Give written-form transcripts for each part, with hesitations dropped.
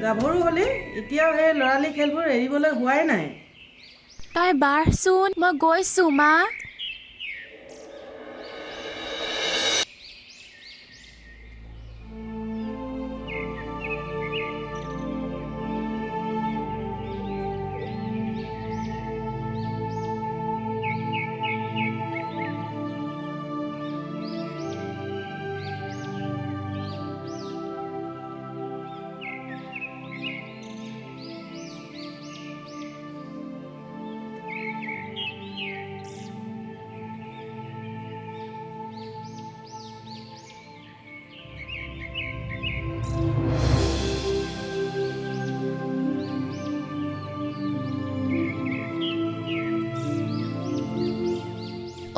গাভৰু হলে এতিয়াও সেই লৰালি খেলবোৰ এৰিবলৈ হোৱাই নাই। তই বাঢ়চোন, মই গৈছো মা।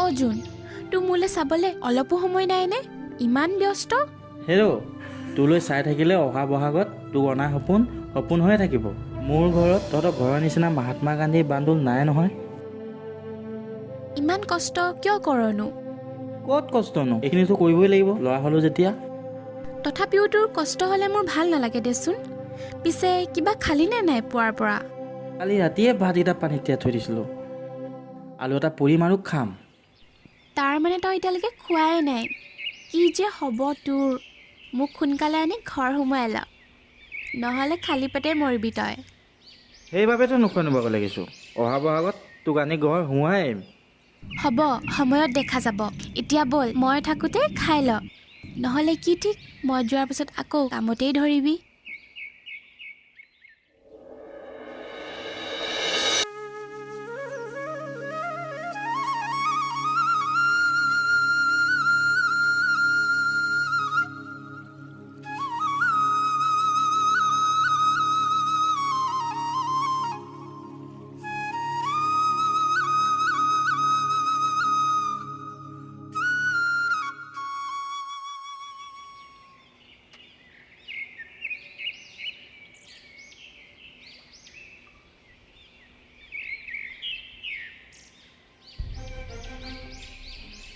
অৰ্জুন, তোৰ মোলৈ চাবলৈ অলপো সময় নাইনে? ইমান ব্যস্ত। হেৰ' তোলৈ চাই থাকিলে অহা বহাগত তোক অনা সপোন সপোন হৈয়ে থাকিব। মোৰ ঘৰত তহঁতৰ ঘৰৰ নিচিনা মহাত্মা গান্ধীৰ বান্দোল নাই নহয়। ইমান কষ্ট কিয় কৰনো? ক'ত কষ্টনো, এইখিনিতো কৰিবই লাগিব ল'ৰা হ'লো যেতিয়া। তথাপিও তোৰ কষ্ট হ'লে মোৰ ভাল নালাগে দেচোন। পিছে কিবা খালি নে নাই পুৱাৰ পৰা? কালি ৰাতিয়ে ভাতকেইটা পানীত তিয়াই থৈ দিছিলোঁ। আলু এটা পুৰিম আৰু খাম। তাৰ মানে তই এতিয়ালৈকে খোৱাই নাই? কি যে হ'ব তোৰ। মোক সোনকালে আনি ঘৰ সোমোৱাই ল, নহ'লে খালী পেটে মৰিবি তই। সেইবাবেতো নোখোৱা নোবোৱাকৈ লাগিছোঁ। অহা বহাগত তোক আনি ঘৰ সোমোৱাই আহিম। হ'ব, সময়ত দেখা যাব। এতিয়া ব'ল, মই থাকোঁতে খাই ল, নহ'লে কি ঠিক মই যোৱাৰ পিছত আকৌ কামতেই ধৰিবি।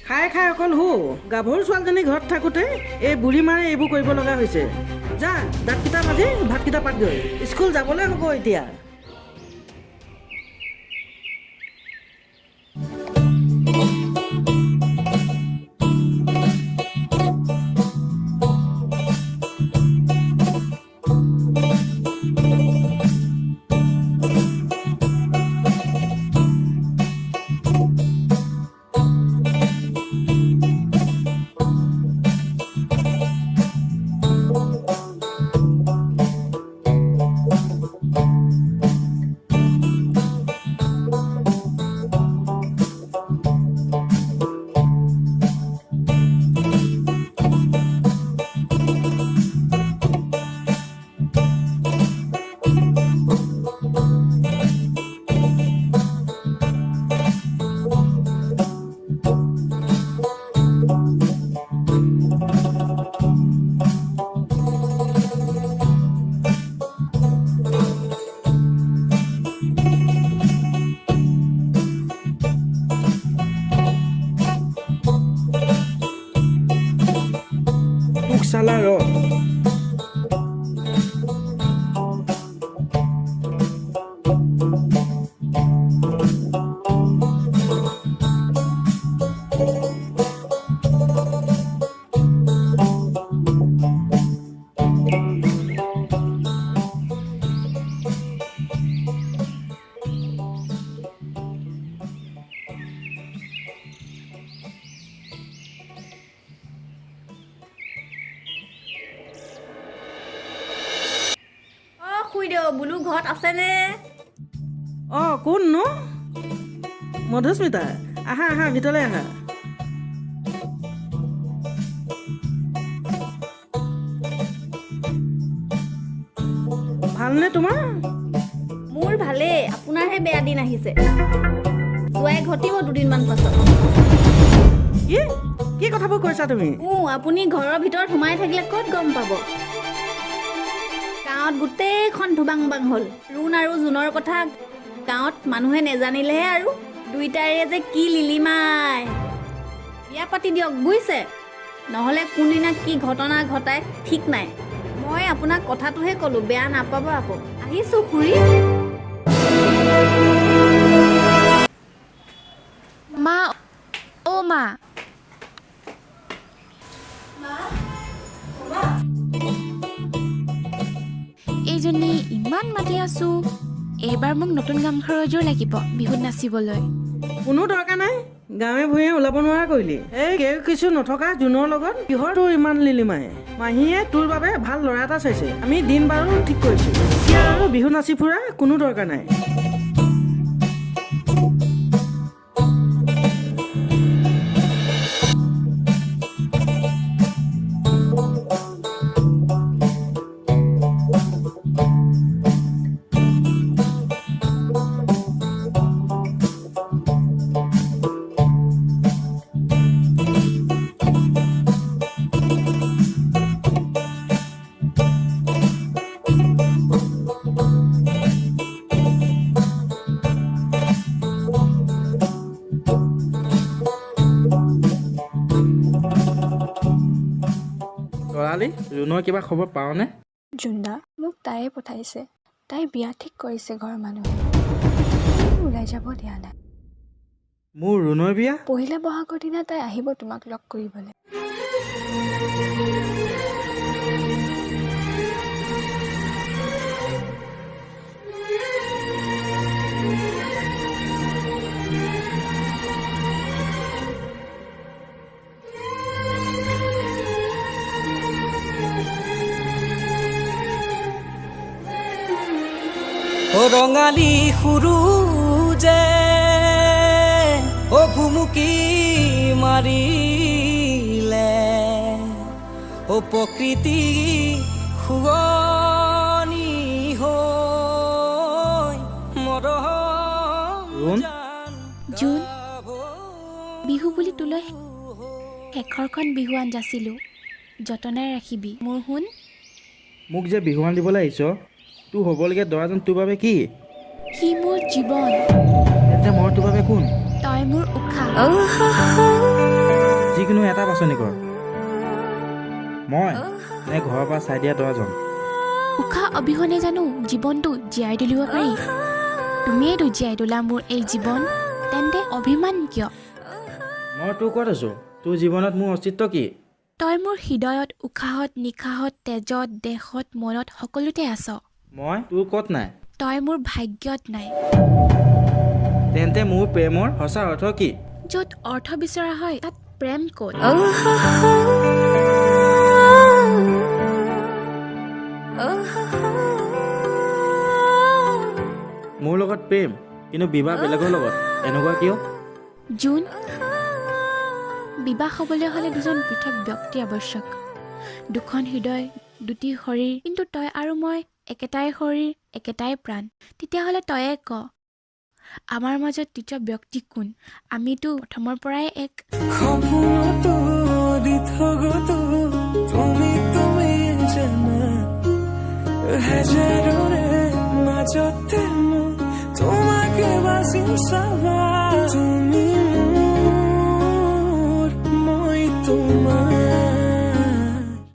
খাই খাই অকল গাভৰু ছোৱালীজনী ঘৰত থাকোঁতে এই বুঢ়ী মাৰে এইবোৰ কৰিব লগা হৈছে। যা, দাঁতকেইটা মাজি ভাতকেইটা পাতগৈ, স্কুল যাবলৈ হ'ব এতিয়া। চালা ৰ বোলো ঘৰত আছেনে? কোন নো? মধুস্মিতা, আহা আহা ভিতৰলৈ আহা। ভালনে তোমাৰ? মোৰ ভালেই, আপোনাৰহে বেয়া দিন আহিছে। যোৱাই ঘটিব দুদিনমান পাছত। কি কি কথাবোৰ কৈছা তুমি? আপুনি ঘৰৰ ভিতৰত সোমাই থাকিলে ক'ত গম পাব? গাঁৱত গোটেইখন ধুবাং বাং হ'ল। ৰুণ আৰু জোনৰ কথা গাঁৱত মানুহে নেজানিলেহে আৰু। দুইটাৰে যে কি লিলিমাই। বিয়া পাতি দিয়ক বুজিছে, নহ'লে কোনদিনা কি ঘটনা ঘটাই ঠিক নাই। মই আপোনাক কথাটোহে ক'লোঁ, বেয়া নাপাব আকৌ। আহিছোঁ খুৰী। মা, অ' মা। এইজনী ইমান মাতি আছো। এইবাৰ মোক নতুন গামখাৰু এযোৰ লাগিব বিহুত নাচিবলৈ। কোনো দৰকাৰ নাই, গাঁৱে ভূঞে ওলাব নোৱাৰা কৰিলি। এই কিছু নথকা জোনৰ লগত কিহৰ তোৰ ইমান লিলিমাই? মাহীয়ে তোৰ বাবে ভাল ল'ৰা এটা চাইছে, আমি দিন বাৰু ঠিক কৰিছোঁ। এতিয়া আৰু বিহু নাচি ফুৰা কোনো দৰকাৰ নাই। তৰালি, ৰুণৰ কিবা খবৰ পাওঁনে? জুন্দা মোক তাইয়ে পঠাইছে। তাই বিয়া ঠিক কৰিছে ঘৰৰ মানুহে। ওলাই যাব দিয়া নাই। মোৰ ৰুণৰ বিয়া? পহিলা বহাগৰ দিনা তাই আহিব তোমাক লগ কৰিবলৈ। ৰঙালী সুৰুজে ভুমুকি মাৰিলে, প্ৰকৃতি শুৱনি হৈ ৰুণ? জোন, বিহু বুলি তোলৈ শেষৰখন বিহুৱান যাচিলোঁ। যতনাই ৰাখিবি মোৰ শুন। মোক যে বিহুৱান দিবলৈ আহিছ, তোৰ হ'বলগীয়া দৰাজন তোৰ বাবে কি? সি মোৰ জীৱন। তেন্তে মই তোৰ বাবে কোন? তই মোৰ উশাহ। যিকোনো এটা বাছনি কৰ, মই নে ঘৰৰ পৰা চাই দিয়া দৰাজন? উশাহ অবিহনে জানো জীৱনটো জীয়াই তুলিব পাৰি? তুমিয়েতো জীয়াই তোলা মোৰ এই জীৱন, তেন্তে অভিমান কিয়? মই তোৰ ক'ত আছোঁ? তোৰ জীৱনত মোৰ অস্তিত্ব কি? তই মোৰ হৃদয়ত, উশাহত, নিশাহত, তেজত, দেহত, মনত সকলোতে আছ। মই তোৰ ক'ত নাই? তই মোৰ ভাগ্যত নাই। তেন্তে মোৰ প্ৰেমৰ সঁচা অৰ্থ কি? য'ত অৰ্থ বিচৰা হয় তাত প্ৰেম ক'ত? মোৰ লগত প্ৰেম, কিন্তু বিবাহ বেলেগৰ লগত, এনেকুৱা কিয়? জোন, বিবাহ হ'বলৈ হ'লে দুজন পৃথক ব্যক্তি আৱশ্যক। দুখন হৃদয়, দুটি শৰীৰ, কিন্তু তই আৰু মই একেটাই শৰীৰ, একেটাই প্ৰাণ। তেতিয়াহ'লে তয়ে ক, আমাৰ মাজত তৃতীয় ব্যক্তি কোন? আমিতো প্ৰথমৰ পৰাই এক। সপোনতো দি থগতো তুমি তুমি জানা, হেজাৰৰে মাজতে মই তোমাকে বাচিম চাবা। তুমি